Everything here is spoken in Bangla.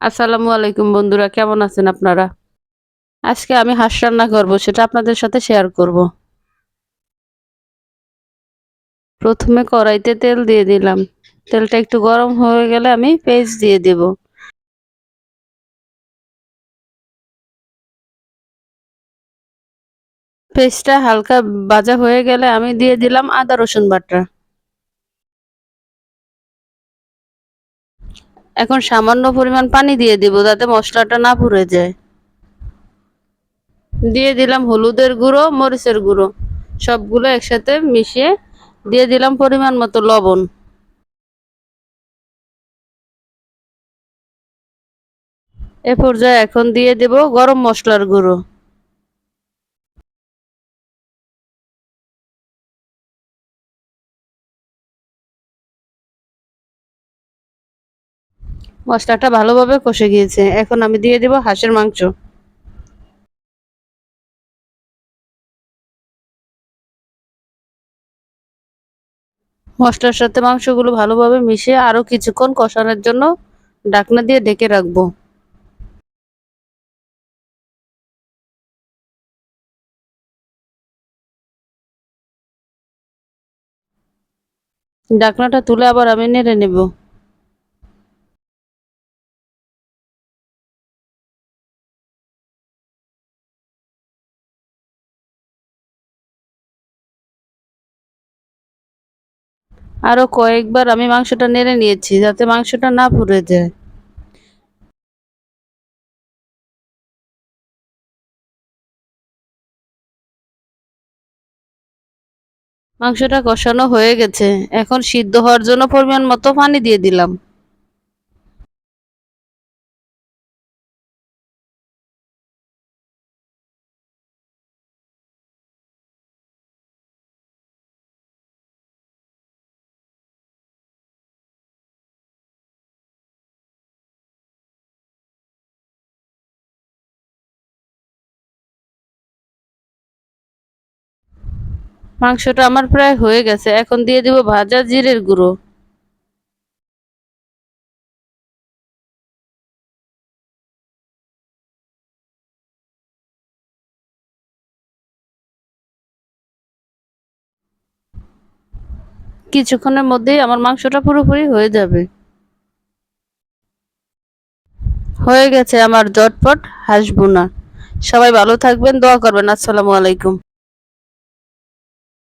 আসসালামু আলাইকুম বন্ধুরা, কেমন আছেন আপনারা? আজকে আমি হাঁস রান্না করব, সেটা আপনাদের সাথে শেয়ার করব। প্রথমে কড়াইতে তেল দিয়ে দিলাম। তেলটা একটু গরম হয়ে গেলে আমি পেঁয়াজ দিয়ে দেব। পেঁয়াজটা হালকা ভাজা হয়ে গেলে আমি দিয়ে দিলাম আদা রসুন বাটা। এখন সামান্য পরিমাণ পানি দিয়ে দিব যাতে মশলাটা না পুড়ে যায়। দিয়ে দিলাম হলুদের গুঁড়ো, মরিচের গুঁড়ো, সবগুলো একসাথে মিশিয়ে দিয়ে দিলাম পরিমাণ মতো লবণ। এ পর্যায়ে এখন দিয়ে দেব গরম মশলার গুঁড়ো। মশলাটা ভালোভাবে কষে গিয়েছে, এখন আমি দিয়ে দেব হাঁসের মাংস। মশলার সাথে মাংসগুলো ভালোভাবে মিশিয়ে আরো কিছুক্ষণ কষানোর জন্য ঢাকনা দিয়ে ঢেকে রাখবো। ঢাকনাটা তুলে আবার আমি নেড়ে নেব। আরো কয়েকবার আমি মাংসটা নেড়ে নিয়েছি যাতে মাংসটা না পুড়ে যায়। মাংসটা কষানো হয়ে গেছে, এখন সিদ্ধ হওয়ার জন্য পরিমাণ মতো পানি দিয়ে দিলাম। মাংসটা আমার প্রায় হয়ে গেছে, এখন দিয়ে দিব ভাজা জিরের গুঁড়ো। কিছুক্ষণের মধ্যেই আমার মাংসটা পুরোপুরি হয়ে যাবে। হয়ে গেছে আমার জটপট হাঁস ভুনা। সবাই ভালো থাকবেন, দোয়া করবেন। আসসালামু আলাইকুম।